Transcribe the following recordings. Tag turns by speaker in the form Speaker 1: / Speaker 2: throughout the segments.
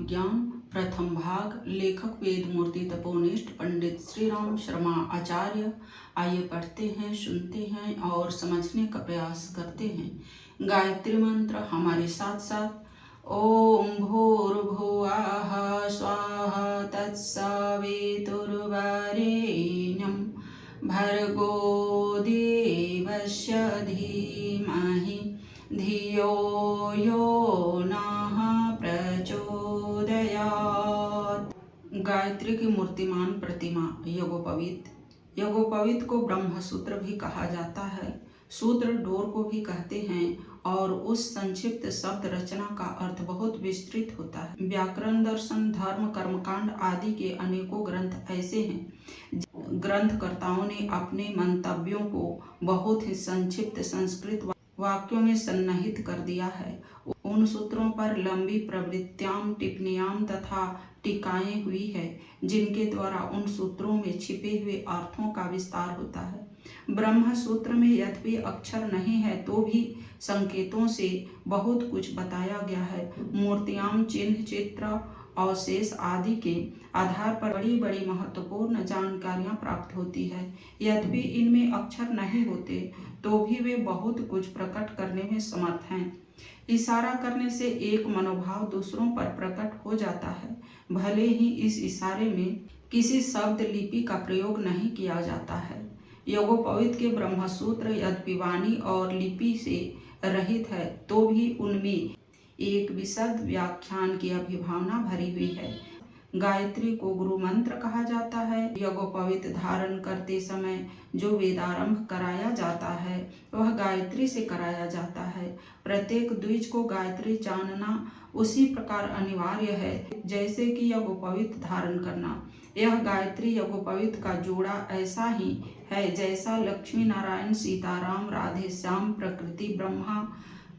Speaker 1: महाविज्ञान प्रथम भाग। लेखक वेद मूर्ति तपोनिष्ठ पंडित श्री राम शर्मा आचार्य। आइए पढ़ते हैं, सुनते हैं और समझने का प्रयास करते हैं। गायत्री मंत्र हमारे साथ साथ। ओम भूर्भुवः स्वाहा तत्सवितुर्वरेण्यं भर्गो देवस्य धीमहि धियो यो नः प्रचोदयात्। गायत्री की मूर्तिमान प्रतिमा यज्ञोपवीत। यज्ञोपवीत को ब्रह्म सूत्र भी कहा जाता है। सूत्र डोर को भी कहते हैं और उस संक्षिप्त शब्द रचना का अर्थ बहुत विस्तृत होता है। व्याकरण, दर्शन, धर्म, कर्मकांड आदि के अनेकों ग्रंथ ऐसे हैं। ग्रंथकर्ताओं ने अपने मंतव्यों को बहुत ही संक्षिप्त संस्कृत वाक्यों में सन्निहित कर दिया है। उन सूत्रों पर लंबी प्रवृत्तियां, टिप्पणियां तथा टीकाएं हुई है, जिनके द्वारा उन सूत्रों में छिपे हुए अर्थों का विस्तार होता है। ब्रह्म सूत्र में यद्यपि अक्षर नहीं है तो भी संकेतों से बहुत कुछ बताया गया है। मूर्तियां, चिन्ह, चित्र, अवशेष आदि के आधार पर बड़ी बड़ी महत्वपूर्ण जानकारियां प्राप्त होती है। यद्यपि इनमें अक्षर नहीं होते तो भी वे बहुत कुछ प्रकट करने में समर्थ हैं। इशारा करने से एक मनोभाव दूसरों पर प्रकट हो जाता है, भले ही इस इशारे में किसी शब्द लिपि का प्रयोग नहीं किया जाता है। यज्ञोपवीत के ब्रह्मसूत्र यद्यपि वाणी और लिपि से रहित है तो भी उनमें एक विशद व्याख्यान की अभिभावना भरी हुई है। गायत्री को गुरु मंत्र कहा जाता है। यज्ञोपवीत धारण करते समय जो वेदारंभ कराया जाता है वह गायत्री से कराया जाता है। प्रत्येक द्विज को गायत्री जानना उसी प्रकार अनिवार्य है जैसे कि यज्ञोपवीत धारण करना। यह गायत्री यज्ञोपवीत का जोड़ा ऐसा ही है जैसा लक्ष्मी नारायण, सीताराम, राधे श्याम, प्रकृति, ब्रह्मा,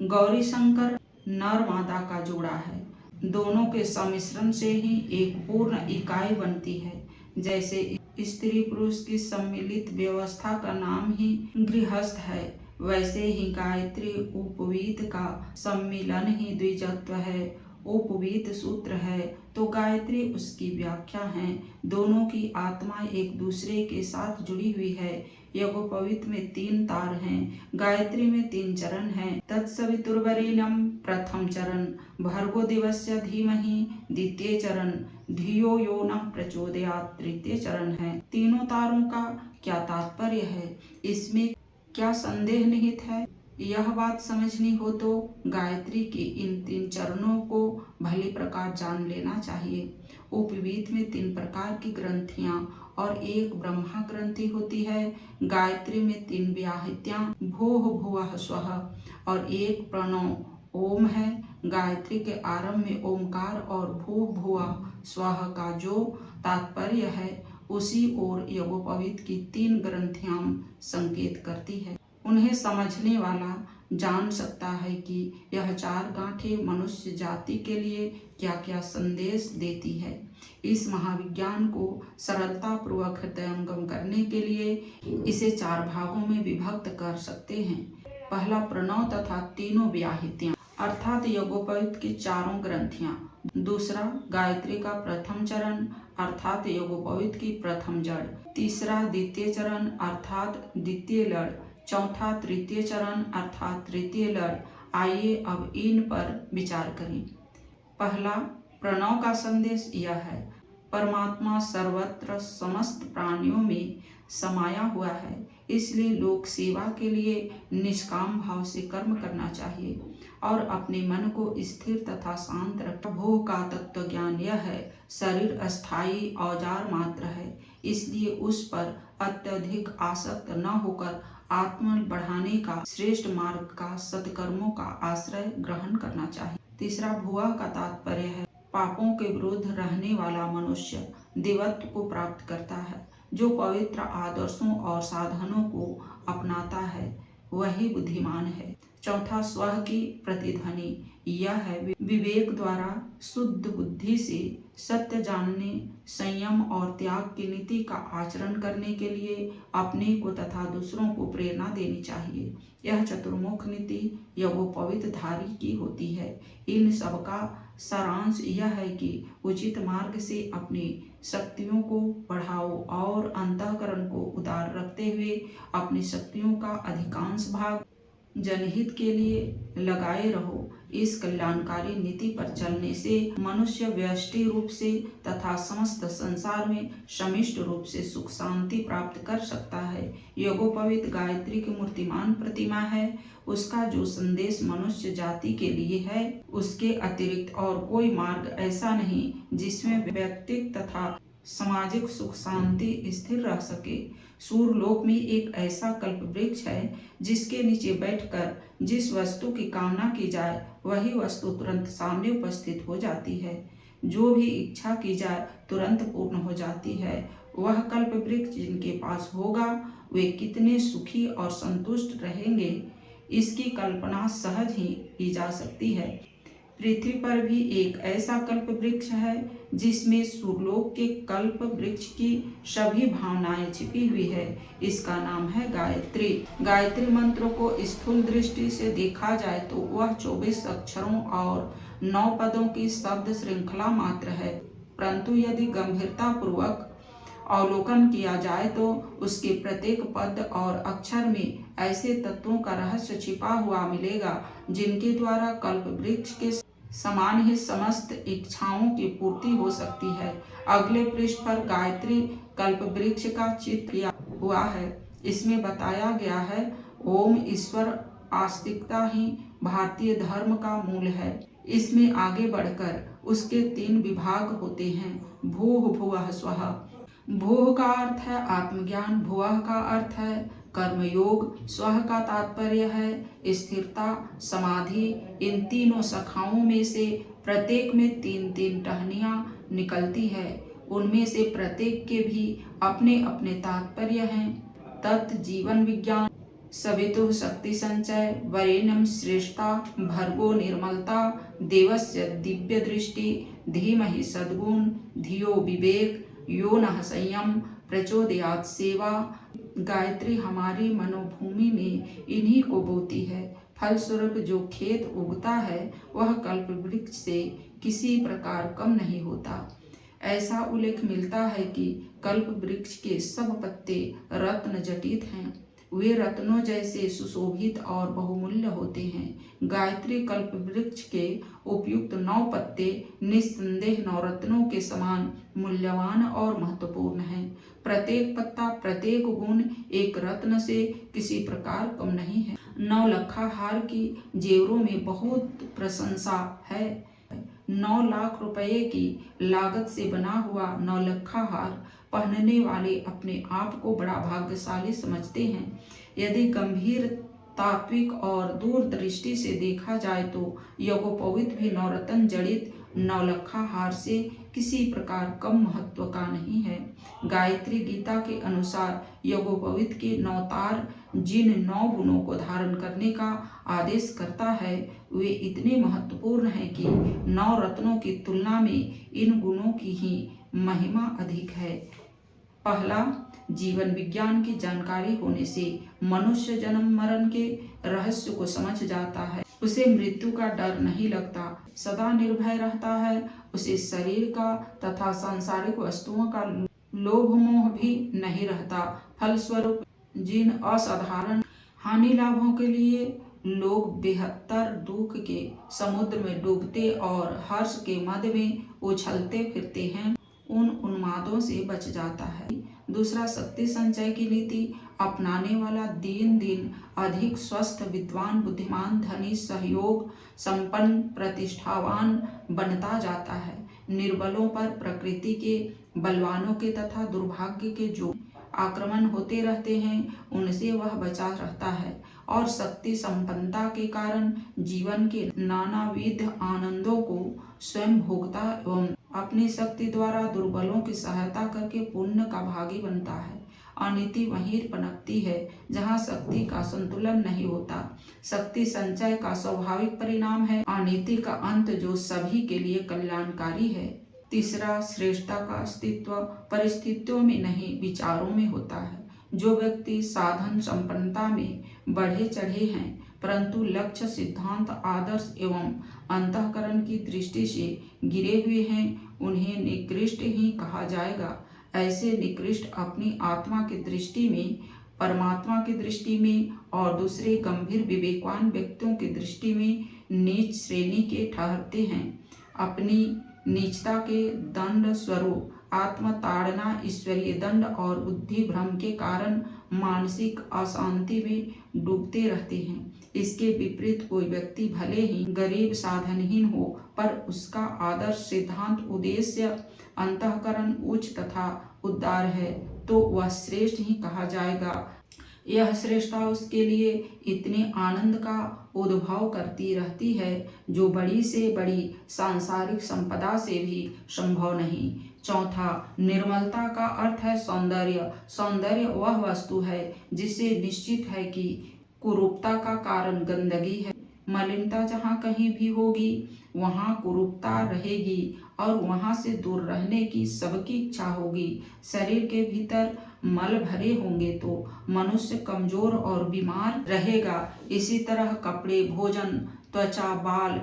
Speaker 1: गौरी शंकर, नर मादा का जोड़ा है। दोनों के सम्मिश्रण से ही एक पूर्ण इकाई बनती है। जैसे स्त्री पुरुष की सम्मिलित व्यवस्था का नाम ही गृहस्थ है, वैसे ही गायत्री उपवीत का सम्मिलन ही द्विजत्व है। उपवीत सूत्र है तो गायत्री उसकी व्याख्या है। दोनों की आत्मा एक दूसरे के साथ जुड़ी हुई है। यज्ञोपवीत में 3 तार हैं, गायत्री में 3 चरण हैं। तत्सवितुर्वरेण्यं प्रथम चरण, भर्गो देवस्य धीमहि द्वितीय चरण, धियो यो नः प्रचोदयात् तृतीय चरण है। तीनों तारों का क्या तात्पर्य है, इसमें क्या संदेह निहित है? यह बात समझनी हो तो गायत्री के इन 3 चरणों को भली प्रकार जान लेना चाहिए। उपवीत में 3 प्रकार की ग्रंथियां और एक ब्रह्मा ग्रंथि होती है। गायत्री में 3 व्याहृतियां भूः भुवः स्वः और एक प्रणव ओम है। गायत्री के आरंभ में ओमकार और भूः भुवः स्वः का जो तात्पर्य है उसी ओर यज्ञोपवीत की 3 ग्रंथियां संकेत करती है। उन्हें समझने वाला जान सकता है कि यह 4 गांठें मनुष्य जाति के लिए क्या क्या संदेश देती है। इस महाविज्ञान को सरलता पूर्वक हृदयंगम करने के लिए इसे 4 भागों में विभक्त कर सकते हैं। पहला प्रणव तथा तीनों व्याहृतियां अर्थात यज्ञोपवीत की 4 ग्रंथियां। दूसरा गायत्री का प्रथम चरण अर्थात यज्ञोपवीत की प्रथम जड़। तीसरा द्वितीय चरण अर्थात द्वितीय लड़। चौथा तृतीय चरण अर्थात तृतीय लड़। आइए अब इन पर विचार करें। पहला प्रणव का संदेश यह है, परमात्मा सर्वत्र समस्त प्राणियों में समाया हुआ है, इसलिए लोक सेवा के लिए निष्काम भाव से कर्म करना चाहिए और अपने मन को स्थिर तथा शांत रखें। भोग का तत्व ज्ञान यह है, शरीर अस्थायी औजार मात्र है, इसलिए उस पर अत्यधिक आसक्त न होकर आत्मा बढ़ाने का श्रेष्ठ मार्ग का सत्कर्मों का आश्रय ग्रहण करना चाहिए। तीसरा भुवः का तात्पर्य है, पापों के विरुद्ध रहने वाला मनुष्य देवत्व को प्राप्त करता है। जो पवित्र आदर्शों और साधनों को अपनाता है वही बुद्धिमान है। चौथा स्वह की प्रतिध्वनि, यह है विवेक द्वारा शुद्ध बुद्धि से सत्य जानने, संयम और त्याग की नीति का आचरण करने के लिए अपने को तथा दूसरों को प्रेरणा देनी चाहिए। यह चतुर्मुख नीति यज्ञोपवीत धारी की होती है। इन सबका सारांश यह है कि उचित मार्ग से अपनी शक्तियों को बढ़ाओ और अंतःकरण को उदार रखते हुए अपनी शक्तियों का अधिकांश भाग जनहित के लिए लगाए रहो। इस कल्याणकारी नीति पर चलने से मनुष्य व्यष्टि रूप से तथा समस्त संसार में समिष्ट रूप से सुख शांति प्राप्त कर सकता है। यज्ञोपवीत गायत्री की मूर्तिमान प्रतिमा है। उसका जो संदेश मनुष्य जाति के लिए है, उसके अतिरिक्त और कोई मार्ग ऐसा नहीं जिसमें व्यक्तिगत तथा सामाजिक सुख शांति स्थिर रह सके। सूर्यलोक में एक ऐसा कल्प वृक्ष है जिसके नीचे बैठकर जिस वस्तु की कामना की जाए वही वस्तु तुरंत सामने उपस्थित हो जाती है। जो भी इच्छा की जाए तुरंत पूर्ण हो जाती है। वह कल्प वृक्ष जिनके पास होगा वे कितने सुखी और संतुष्ट रहेंगे, इसकी कल्पना सहज ही की जा सकती है। पृथ्वी पर भी एक ऐसा कल्प वृक्ष है जिसमें सूर्यलोक के कल्प वृक्ष की सभी भावनाएं छिपी हुई है। इसका नाम है गायत्री। गायत्री मंत्रों को स्थूल दृष्टि से देखा जाए तो वह 24 अक्षरों और 9 पदों की शब्द श्रृंखला मात्र है, परंतु यदि गंभीरता पूर्वक अवलोकन किया जाए तो उसके प्रत्येक पद और अक्षर में ऐसे तत्वों का रहस्य छिपा हुआ मिलेगा जिनके द्वारा कल्प वृक्ष के समान ही समस्त इच्छाओं की पूर्ति हो सकती है। अगले पृष्ठ पर गायत्री कल्प वृक्ष का चित्र किया हुआ है। इसमें बताया गया है ओम ईश्वर आस्तिकता ही भारतीय धर्म का मूल है। इसमें आगे बढ़कर उसके 3 विभाग होते हैं, भूः भुवः स्वः। भूः का अर्थ है आत्मज्ञान, भुवः का अर्थ है कर्मयोग, स्वः का तात्पर्य है स्थिरता, समाधि। इन तीनों शाखाओं में से प्रत्येक में 3-3 टहनियाँ निकलती है। उनमें से प्रत्येक के भी अपने अपने तात्पर्य हैं। तत् जीवन विज्ञान, सवितुः शक्ति संचय, वरेण्यम श्रेष्ठता, भर्गो निर्मलता, देवस्य दिव्य दृष्टि, धीमहि सद्गुण, धियो विवेक, यो नः संयम, प्रचोदयात् सेवा। गायत्री हमारी मनोभूमि में इन्हीं को बोती है। फलस्वरूप जो खेत उगता है वह कल्प वृक्ष से किसी प्रकार कम नहीं होता। ऐसा उल्लेख मिलता है कि कल्प वृक्ष के सब पत्ते रत्न जटित हैं। वे रत्नों जैसे सुशोभित और बहुमूल्य होते हैं। गायत्री कल्प वृक्ष के उपयुक्त 9 पत्ते निस्संदेह नवरत्नों के समान मूल्यवान और महत्वपूर्ण हैं। प्रत्येक पत्ता, प्रत्येक गुण एक रत्न से किसी प्रकार कम नहीं है। 9 लखा हार की जेवरों में बहुत प्रशंसा है। 9 लाख रुपए की लागत से बना हुआ 9 लखा हार पहनने वाले अपने आप को बड़ा भाग्यशाली समझते हैं। यदि गंभीर तात्विक और दूरदृष्टि से देखा जाए तो यज्ञोपवीत भी नवरत्न जड़ित 9 लखा हार से किसी प्रकार कम महत्व का नहीं है। गायत्री गीता के अनुसार यज्ञोपवीत के 9 तार जिन 9 गुणों को धारण करने का आदेश करता है वे इतने महत्वपूर्ण हैं कि 9 रत्नों की तुलना में इन गुणों की ही महिमा अधिक है। पहला, जीवन विज्ञान की जानकारी होने से मनुष्य जन्म मरण के रहस्य को समझ जाता है। उसे मृत्यु का डर नहीं लगता, सदा निर्भय रहता है। उसे शरीर का तथा सांसारिक वस्तुओं का लोभ मोह भी नहीं रहता। फलस्वरूप जिन असाधारण हानि लाभों के लिए लोग बेहतर दुख के समुद्र में डूबते और हर्ष के मद में उछलते फिरते हैं, उन उन्मादों से बच जाता है। दूसरा, शक्ति संचय की नीति अपनाने वाला दिन दिन अधिक स्वस्थ, विद्वान, बुद्धिमान, धनी, सहयोग संपन्न, प्रतिष्ठावान बनता जाता है। निर्बलों पर प्रकृति के, बलवानों के तथा दुर्भाग्य के जो आक्रमण होते रहते हैं उनसे वह बचा रहता है और शक्ति संपन्नता के कारण जीवन के नानाविध आनंदों को स्वयं भोगता एवं अपनी शक्ति द्वारा दुर्बलों की सहायता करके पुण्य का भागी बनता है। अनीति वहीं पनपती है जहाँ शक्ति का संतुलन नहीं होता। शक्ति संचय का स्वाभाविक परिणाम है, अनीति का अंत जो सभी के लिए कल्याणकारी है। तीसरा, श्रेष्ठता का अस्तित्व परिस्थितियों में नहीं, विचारों में होता है। जो व्यक्ति साधन संपन्नता में बढ़े चढ़े हैं परंतु लक्ष्य, सिद्धांत, आदर्श एवं अंतःकरण की दृष्टि से गिरे हुए हैं, उन्हें निकृष्ट ही कहा जाएगा। ऐसे निकृष्ट अपनी आत्मा की दृष्टि में, परमात्मा की दृष्टि में और दूसरे गंभीर विवेकवान व्यक्तियों की दृष्टि में नीच श्रेणी के ठहरते हैं। अपनी नीचता के दंड स्वरूप आत्मताड़ना, ईश्वरीय दंड और बुद्धि भ्रम के कारण मानसिक अशांति में डूबते रहते हैं। इसके विपरीत कोई व्यक्ति भले ही गरीब, साधनहीन हो, पर उसका आदर्श, सिद्धांत, उद्देश्य, अंतःकरण उच्च तथा उदार है तो वह श्रेष्ठ ही कहा जाएगा। यह श्रेष्ठता उसके लिए इतने आनंद का उद्भव करती रहती है जो बड़ी से बड़ी सांसारिक संपदा से भी संभव नहीं। चौथा, निर्मलता का अर्थ है सौंदर्य। सौंदर्य वह वस्तु है जिसे निश्चित है कि कुरूपता का कारण गंदगी है। मलिनता जहाँ कहीं भी होगी वहाँ कुरूपता रहेगी और वहाँ से दूर रहने की सबकी इच्छा होगी। शरीर के भीतर मल भरे होंगे तो मनुष्य कमजोर और बीमार रहेगा। इसी तरह कपड़े, भोजन, त्वचा, बाल,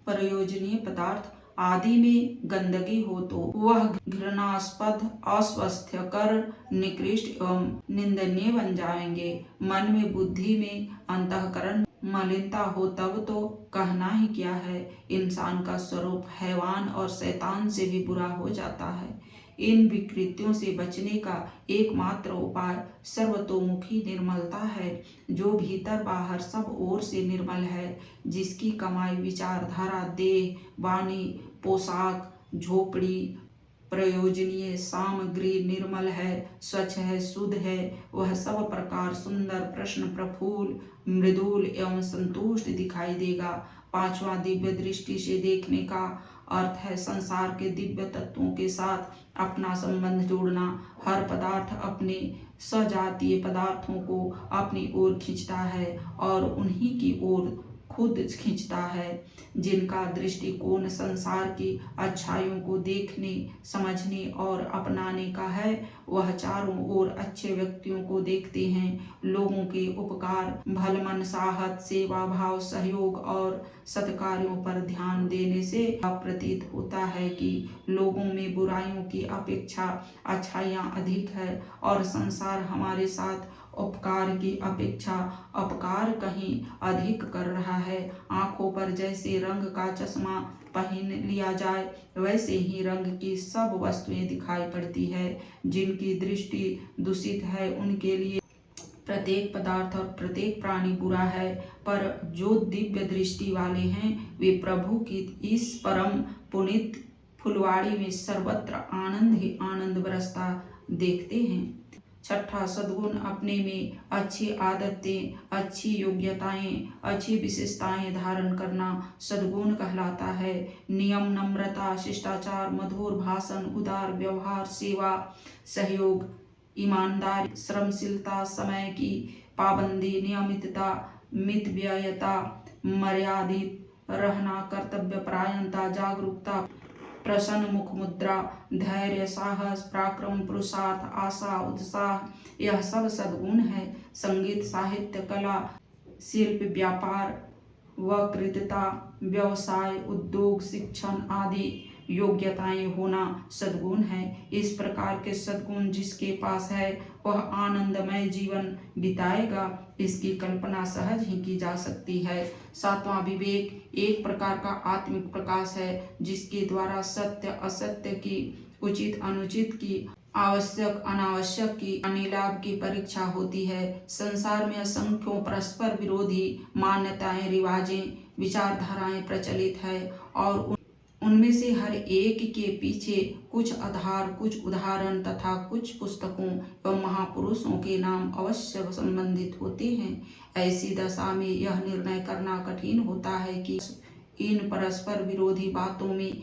Speaker 1: प्रयोजनीय पदार्थ आदि में गंदगी हो तो वह घृणास्पद, अस्वास्थ्यकर, निकृष्ट एवं निंदनीय बन जाएंगे। मन में, बुद्धि में, अंतःकरण मलिनता हो तब तो कहना ही क्या है, इंसान का स्वरूप हैवान और शैतान से भी बुरा हो जाता है। इन विकृतियों से बचने का एकमात्र उपाय सर्वतोमुखी निर्मलता है, जो भीतर बाहर सब ओर से निर्मल है, जिसकी कमाई, विचारधारा, देह, वाणी, पोशाक, झोपड़ी, प्रयोजनीय सामग्री निर्मल है, स्वच्छ है, शुद्ध है, वह सब प्रकार सुंदर, प्रसन्न, प्रफुल्ल, मृदुल एवं संतुष्ट दिखाई देगा। पांचवा, दिव्य दृष्टि से देखने का अर्थ है संसार के दिव्य तत्वों के साथ अपना संबंध जोड़ना। हर पदार्थ अपने सजातीय पदार्थों को अपनी ओर खींचता है और उन्हीं की ओर खुद खींचता है। जिनका दृष्टिकोण संसार की अच्छाइयों को देखने, समझने और अपनाने का है, वह चारों ओर अच्छे व्यक्तियों को देखते हैं। लोगों के उपकार, भलमनसाहत, सेवा भाव, सहयोग और सत्कार्यों पर ध्यान देने से प्रतीत होता है कि लोगों में बुराइयों की अपेक्षा अच्छाइयाँ अधिक है और संसार हमारे साथ उपकार की अपेक्षा अपकार कहीं अधिक कर रहा है। आंखों पर जैसे रंग का चश्मा पहन लिया जाए वैसे ही रंग की सब वस्तुएं दिखाई पड़ती है। जिनकी दृष्टि दूषित है उनके लिए प्रत्येक पदार्थ और प्रत्येक प्राणी बुरा है, पर जो दिव्य दृष्टि वाले हैं वे प्रभु की इस परम पुनीत फुलवाड़ी में सर्वत्र आनंद ही आनंद बरसता देखते हैं। छठा, सद्गुण अपने में अच्छी आदतें, अच्छी योग्यताएं, अच्छी विशेषताएं धारण करना सद्गुण कहलाता है। नियम, नम्रता, शिष्टाचार, मधुर भाषण, उदार व्यवहार, सेवा, सहयोग, ईमानदारी, श्रमशीलता, समय की पाबंदी, नियमितता, मितव्ययता, मर्यादित रहना, कर्तव्यपरायणता, जागरूकता, प्रसन्न मुख मुद्रा, धैर्य, साहस, पराक्रम, पुरुषार्थ, आशा, उत्साह, यह सब सद्गुण है। संगीत, साहित्य, कला, शिल्प, व्यापार, वक्तृता, व्यवसाय, उद्योग, शिक्षण आदि योग्यताएं होना सद्गुण है। इस प्रकार के सद्गुण जिसके पास है वह आनंदमय जीवन बिताएगा, इसकी कल्पना सहज ही की जा सकती है। सातवां, विवेक एक प्रकार का आत्मिक प्रकाश है जिसके द्वारा सत्य असत्य की, उचित अनुचित की, आवश्यक अनावश्यक की, अनिलाभ की परीक्षा होती है। संसार में असंख्यों परस्पर विरोधी मान्यताएं, रिवाजें, विचारधाराएं प्रचलित है और उनमें से हर एक के पीछे कुछ आधार, कुछ उदाहरण तथा कुछ पुस्तकों एवं महापुरुषों के नाम अवश्य संबंधित होते हैं। ऐसी दशा में यह निर्णय करना कठिन होता है कि इन परस्पर विरोधी बातों में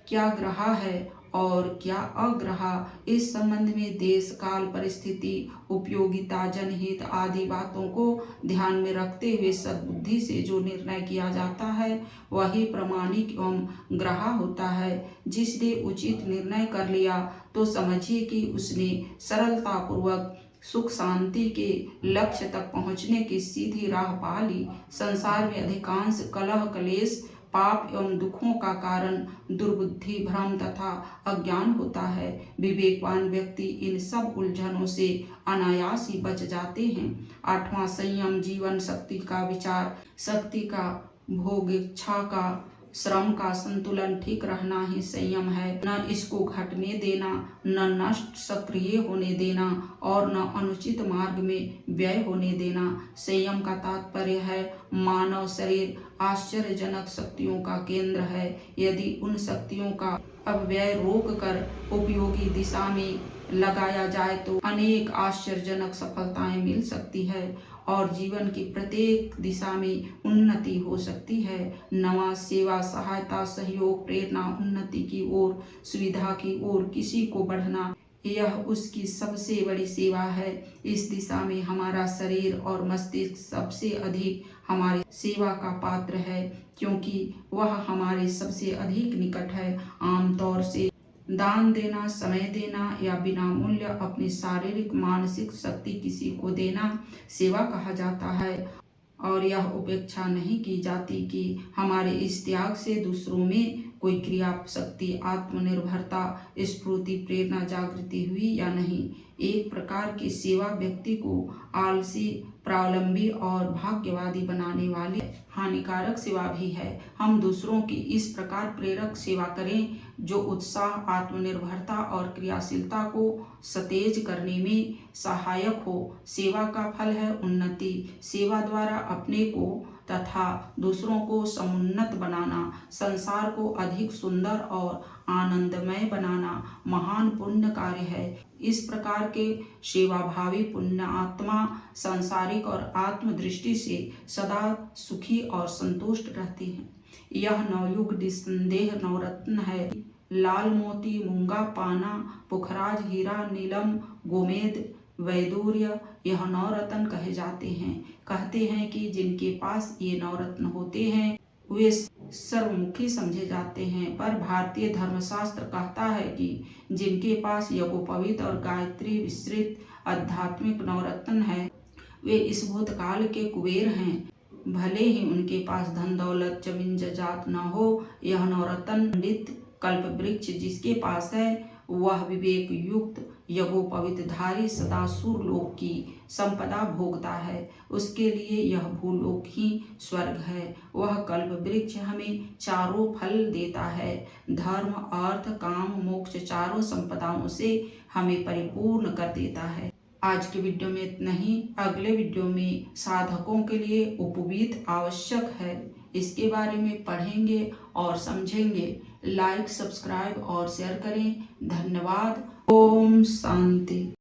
Speaker 1: क्या ग्रह है और क्या अग्रह। इस संबंध में देश काल परिस्थिति उपयोगिता जनहित आदि बातों को ध्यान में रखते हुए सद्बुद्धि से जो निर्णय किया जाता है वही प्रामाणिक एवं ग्राह्य होता है। जिसने उचित निर्णय कर लिया तो समझिए कि उसने सरलता पूर्वक सुख शांति के लक्ष्य तक पहुँचने की सीधी राह पा ली। संसार में अधिकांश कलह क्लेश पाप एवं दुखों का कारण दुर्बुद्धि भ्रम तथा अज्ञान होता है। विवेकवान व्यक्ति इन सब उलझनों से अनायास ही बच जाते हैं। 8वां संयम जीवन शक्ति का विचार शक्ति का भोग इच्छा का श्रम का संतुलन ठीक रहना ही संयम है। न इसको घटने देना, न नष्ट सक्रिय होने देना और न अनुचित मार्ग में व्यय होने देना। संयम का तात्पर्य है मानव शरीर आश्चर्यजनक शक्तियों का केंद्र है। यदि उन शक्तियों का अपव्यय रोक कर उपयोगी दिशा में लगाया जाए तो अनेक आश्चर्यजनक सफलताएं मिल सकती है और जीवन की प्रत्येक दिशा में उन्नति हो सकती है। नवा सेवा सहायता सहयोग प्रेरणा उन्नति की ओर सुविधा की ओर किसी को बढ़ना यह उसकी सबसे बड़ी सेवा है। इस दिशा में हमारा शरीर और मस्तिष्क सबसे अधिक हमारी सेवा का पात्र है क्योंकि वह हमारे सबसे अधिक निकट है। आमतौर से दान देना, समय देना या बिना मूल्य अपनी शारीरिक मानसिक शक्ति किसी को देना सेवा कहा जाता है और यह उपेक्षा नहीं की जाती कि हमारे इस त्याग से दूसरों में कोई क्रिया शक्ति आत्मनिर्भरता स्फूर्ति प्रेरणा जागृति हुई या नहीं। एक प्रकार की सेवा व्यक्ति को आलसी प्रावलंबी और भाग्यवादी बनाने वाली हानिकारक सेवा भी है। हम दूसरों की इस प्रकार प्रेरक सेवा करें जो उत्साह आत्मनिर्भरता और क्रियाशीलता को सतेज करने में सहायक हो। सेवा का फल है उन्नति। सेवा द्वारा अपने को तथा दूसरों को समुन्नत बनाना, संसार को अधिक सुंदर और आनंदमय बनाना महान पुण्य कार्य है। इस प्रकार के सेवाभावी पुण्य आत्मा सांसारिक और आत्मदृष्टि से सदा सुखी और संतुष्ट रहती हैं। यह नवयुग निस्संदेह नवरत्न है। लाल मोती मूंगा पाना पुखराज हीरा नीलम गोमेद वैदूर्य यह नवरत्न कहे जाते हैं। कहते हैं कि जिनके पास ये नवरत्न होते हैं वे सर्वमुखी समझे जाते हैं, पर भारतीय धर्मशास्त्र कहता है कि जिनके पास यज्ञोपवीत और गायत्री विस्तृत आध्यात्मिक नवरत्न है वे इस भूतकाल के कुबेर हैं। भले ही उनके पास धन दौलत जमीन जायदाद न हो, यह नवरत्न पंडित कल्प वृक्ष जिसके पास है वह विवेक युक्त यज्ञोपवीतधारी सदा सुरलोक की संपदा भोगता है। उसके लिए यह भूलोक ही स्वर्ग है। वह कल्प वृक्ष हमें चारों फल देता है, धर्म अर्थ काम मोक्ष चारों संपदाओं से हमें परिपूर्ण कर देता है। आज के वीडियो में इतना ही। अगले वीडियो में साधकों के लिए उपवीत आवश्यक है, इसके बारे में पढ़ेंगे और समझेंगे। लाइक सब्सक्राइब और शेयर करें। धन्यवाद। ओम शांति।